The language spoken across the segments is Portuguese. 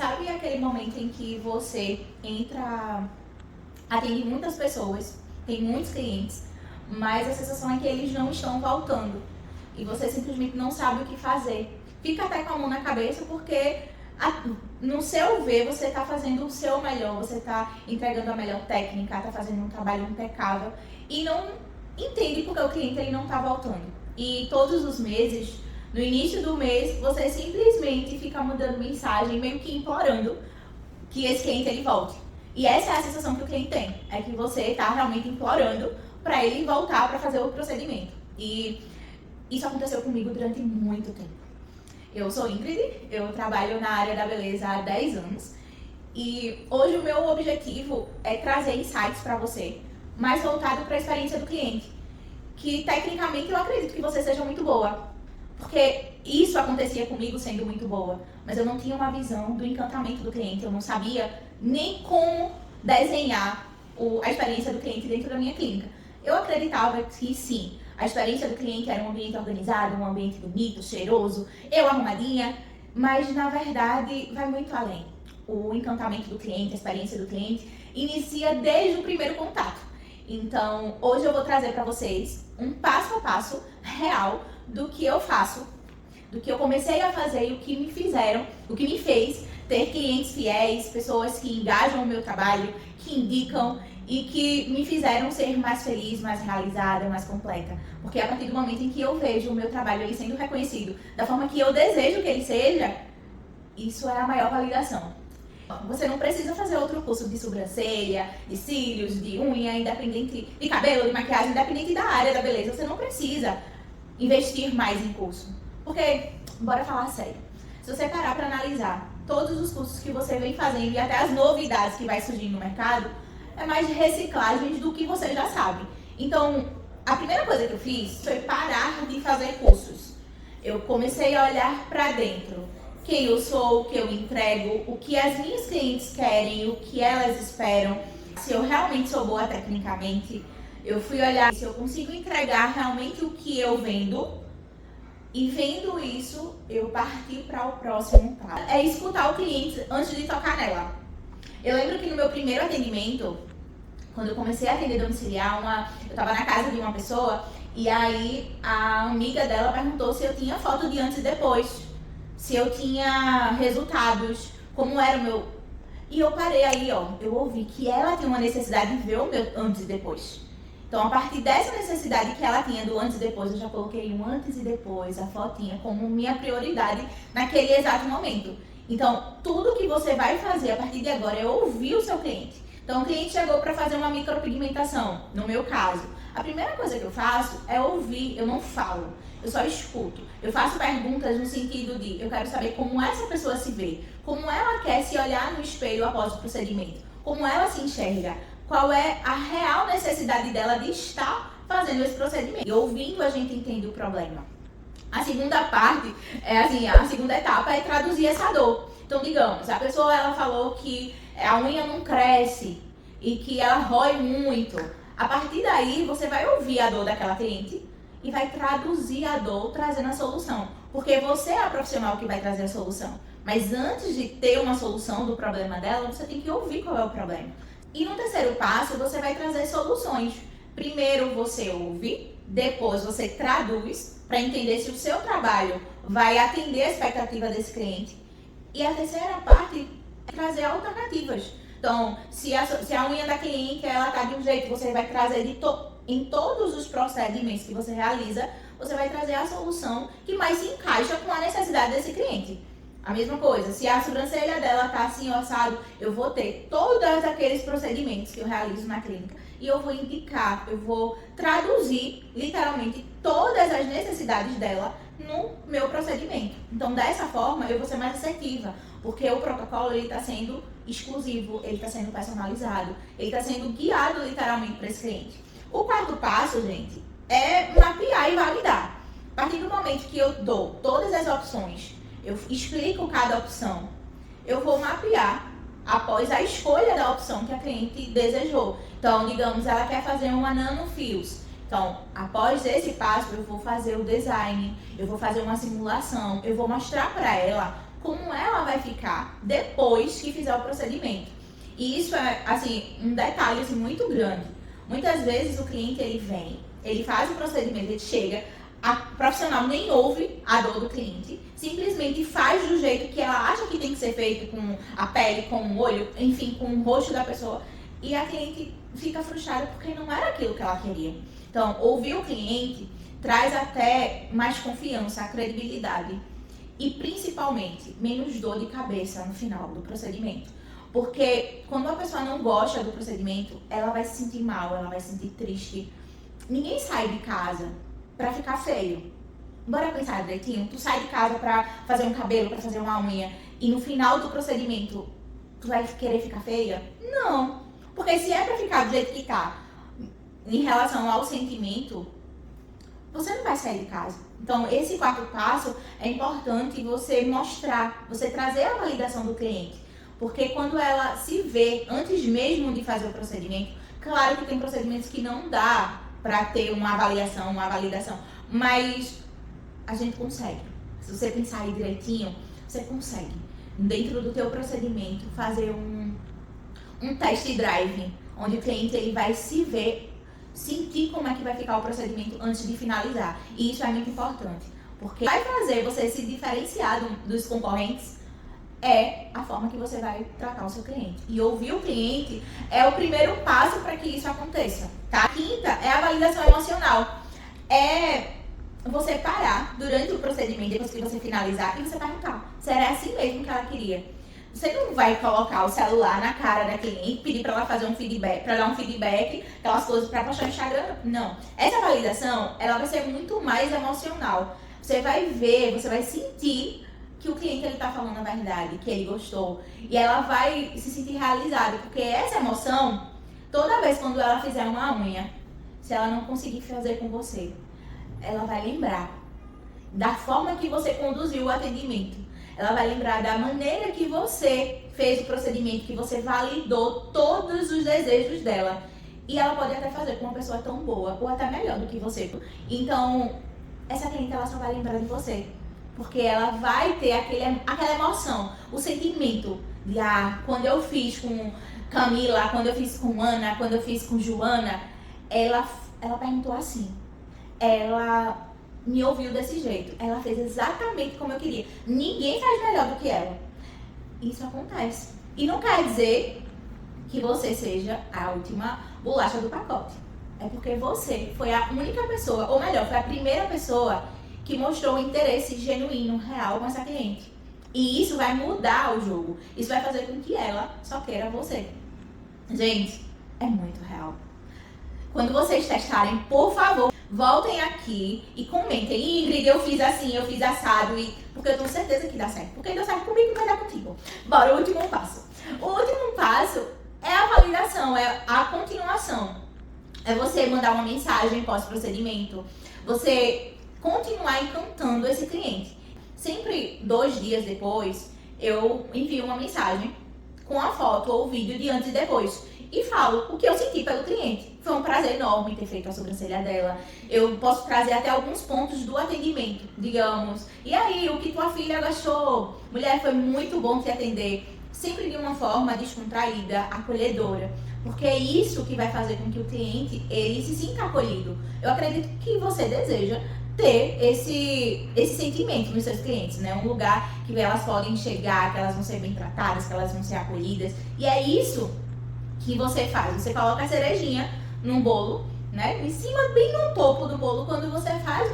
Sabe aquele momento em que você atende muitas pessoas, tem muitos clientes, mas a sensação é que eles não estão voltando e você simplesmente não sabe o que fazer. Fica até com a mão na cabeça porque no seu ver você está fazendo o seu melhor, você está entregando a melhor técnica, está fazendo um trabalho impecável e não entende porque o cliente ele não está voltando. E todos os meses, no início do mês, você simplesmente fica mandando mensagem, meio que implorando que esse cliente ele volte. E essa é a sensação que o cliente tem, é que você está realmente implorando para ele voltar para fazer o procedimento. E isso aconteceu comigo durante muito tempo. Eu sou Ingrid, eu trabalho na área da beleza há 10 anos e hoje o meu objetivo é trazer insights para você, mais voltado para a experiência do cliente, que tecnicamente eu acredito que você seja muito boa, porque isso acontecia comigo sendo muito boa, mas eu não tinha uma visão do encantamento do cliente, eu não sabia nem como desenhar a experiência do cliente dentro da minha clínica. Eu acreditava que sim, a experiência do cliente era um ambiente organizado, um ambiente bonito, cheiroso, eu arrumadinha, mas na verdade vai muito além. O encantamento do cliente, a experiência do cliente, inicia desde o primeiro contato. Então, hoje eu vou trazer para vocês um passo a passo real do que eu faço, do que eu comecei a fazer e o que me fez ter clientes fiéis, pessoas que engajam o meu trabalho, que indicam e que me fizeram ser mais feliz, mais realizada, mais completa. Porque a partir do momento em que eu vejo o meu trabalho ele sendo reconhecido da forma que eu desejo que ele seja, isso é a maior validação. Você não precisa fazer outro curso de sobrancelha, de cílios, de unha, independente de cabelo, de maquiagem, independente da área da beleza. Você não precisa investir mais em curso. Porque, bora falar sério, se você parar para analisar todos os cursos que você vem fazendo e até as novidades que vai surgir no mercado, é mais de reciclagens do que você já sabe. Então, a primeira coisa que eu fiz foi parar de fazer cursos. Eu comecei a olhar para dentro. Quem eu sou, o que eu entrego, o que as minhas clientes querem, o que elas esperam. Se eu realmente sou boa tecnicamente, eu fui olhar se eu consigo entregar realmente o que eu vendo. E vendo isso, eu parti para o próximo passo. É escutar o cliente antes de tocar nela. Eu lembro que no meu primeiro atendimento, quando eu comecei a atender domiciliar, eu estava na casa de uma pessoa e aí a amiga dela perguntou se eu tinha foto de antes e depois, se eu tinha resultados, como era o meu... E eu parei aí, eu ouvi que ela tinha uma necessidade de ver o meu antes e depois. Então, a partir dessa necessidade que ela tinha do antes e depois, eu já coloquei um antes e depois, a fotinha, como minha prioridade naquele exato momento. Então, tudo que você vai fazer a partir de agora é ouvir o seu cliente. Então, o cliente chegou para fazer uma micropigmentação, no meu caso. A primeira coisa que eu faço é ouvir, eu não falo, eu só escuto. Eu faço perguntas no sentido de, eu quero saber como essa pessoa se vê, como ela quer se olhar no espelho após o procedimento, como ela se enxerga, qual é a real necessidade dela de estar fazendo esse procedimento. E ouvindo, a gente entende o problema. A segunda parte, a segunda etapa é traduzir essa dor. Então, digamos, a pessoa ela falou que a unha não cresce e que ela rói muito. A partir daí, você vai ouvir a dor daquela cliente e vai traduzir a dor trazendo a solução. Porque você é a profissional que vai trazer a solução. Mas antes de ter uma solução do problema dela, você tem que ouvir qual é o problema. E no terceiro passo, você vai trazer soluções. Primeiro você ouve, depois você traduz para entender se o seu trabalho vai atender a expectativa desse cliente. E a terceira parte é trazer alternativas. Então, se a unha da cliente ela está de um jeito, você vai trazer em todos os procedimentos que você realiza, você vai trazer a solução que mais se encaixa com a necessidade desse cliente. A mesma coisa, se a sobrancelha dela tá assim, assado, eu vou ter todos aqueles procedimentos que eu realizo na clínica e eu vou indicar, eu vou traduzir literalmente todas as necessidades dela no meu procedimento. Então, dessa forma, eu vou ser mais assertiva, porque o protocolo ele está sendo exclusivo, ele está sendo personalizado, ele está sendo guiado literalmente para esse cliente. O quarto passo, gente, é mapear e validar. A partir do momento que eu dou todas as opções, eu explico cada opção, eu vou mapear após a escolha da opção que a cliente desejou. Então, digamos, ela quer fazer uma nanofios. Então, após esse passo, eu vou fazer o design, eu vou fazer uma simulação, eu vou mostrar para ela como ela vai ficar depois que fizer o procedimento. E isso é, assim, um detalhe assim, muito grande. Muitas vezes o cliente, ele vem, ele faz o procedimento, ele chega, a profissional nem ouve a dor do cliente, simplesmente faz do jeito que ela acha que tem que ser feito, com a pele, com o olho, enfim, com o rosto da pessoa, e a cliente fica frustrada porque não era aquilo que ela queria. Então, ouvir o cliente traz até mais confiança, credibilidade e principalmente menos dor de cabeça no final do procedimento. Porque quando a pessoa não gosta do procedimento, ela vai se sentir mal, ela vai se sentir triste. Ninguém sai de casa pra ficar feio. Bora pensar direitinho? Tu sai de casa pra fazer um cabelo, pra fazer uma unha, e no final do procedimento tu vai querer ficar feia? Não. Porque se é pra ficar do jeito que tá, em relação ao sentimento, você não vai sair de casa. Então, esse quarto passo é importante você mostrar, você trazer a validação do cliente. Porque quando ela se vê, antes mesmo de fazer o procedimento, claro que tem procedimentos que não dá pra ter uma avaliação, uma validação, mas a gente consegue. Se você pensar aí direitinho, você consegue, dentro do teu procedimento, fazer um test drive, onde o cliente ele vai se ver, sentir como é que vai ficar o procedimento antes de finalizar. E isso é muito importante, porque vai fazer você se diferenciar dos concorrentes é a forma que você vai tratar o seu cliente. E ouvir o cliente é o primeiro passo para que isso aconteça, tá? A quinta é a validação emocional. É você parar durante o procedimento, depois que você finalizar, e você perguntar se era assim mesmo que ela queria. Você não vai colocar o celular na cara da cliente, pedir para ela fazer um feedback, para dar um feedback, aquelas coisas para postar no Instagram. Não. Essa validação, ela vai ser muito mais emocional. Você vai ver, você vai sentir que o cliente ele tá falando a verdade, que ele gostou. E ela vai se sentir realizada, porque essa emoção, toda vez quando ela fizer uma unha, se ela não conseguir fazer com você, ela vai lembrar da forma que você conduziu o atendimento. Ela vai lembrar da maneira que você fez o procedimento, que você validou todos os desejos dela. E ela pode até fazer com uma pessoa tão boa, ou até melhor do que você. Então, essa cliente ela só vai lembrar de você. Porque ela vai ter aquela emoção, o sentimento de, quando eu fiz com Camila, quando eu fiz com Ana, quando eu fiz com Joana, ela perguntou assim, ela me ouviu desse jeito, ela fez exatamente como eu queria. Ninguém faz melhor do que ela. Isso acontece. E não quer dizer que você seja a última bolacha do pacote. É porque você foi a única pessoa, ou melhor, foi a primeira pessoa que mostrou um interesse genuíno, real com essa cliente. E isso vai mudar o jogo. Isso vai fazer com que ela só queira você. Gente, é muito real. Quando vocês testarem, por favor, voltem aqui e comentem. Ingrid, eu fiz assim, eu fiz assado, porque eu tenho certeza que dá certo. Porque deu certo comigo, vai dar contigo. Bora, o último passo. O último passo é a validação, é a continuação. É você mandar uma mensagem pós-procedimento. Você continuar encantando esse cliente. Sempre 2 dias depois, eu envio uma mensagem com a foto ou o vídeo de antes e depois. E falo o que eu senti pelo cliente. Foi um prazer enorme ter feito a sobrancelha dela. Eu posso trazer até alguns pontos do atendimento, digamos. E aí, o que tua filha gostou? Mulher, foi muito bom te atender. Sempre de uma forma descontraída, acolhedora. Porque é isso que vai fazer com que o cliente, ele se sinta acolhido. Eu acredito que você deseja ter esse sentimento nos seus clientes, né? Um lugar que elas podem chegar, que elas vão ser bem tratadas, que elas vão ser acolhidas. E é isso que você faz. Você coloca a cerejinha num bolo, né? Em cima, bem no topo do bolo, quando você faz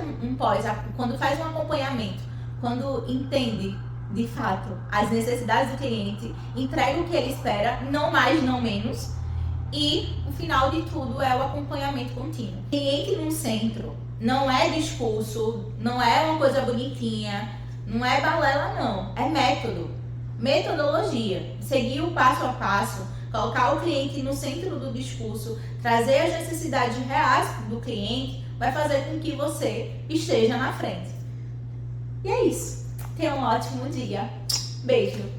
quando faz um acompanhamento, quando entende de fato as necessidades do cliente, entrega o que ele espera, não mais, não menos. E o final de tudo é o acompanhamento contínuo. Cliente no centro. Não é discurso, não é uma coisa bonitinha, não é balela não, é método, metodologia, seguir o passo a passo, colocar o cliente no centro do discurso, trazer as necessidades reais do cliente, vai fazer com que você esteja na frente. E é isso, tenha um ótimo dia, beijo!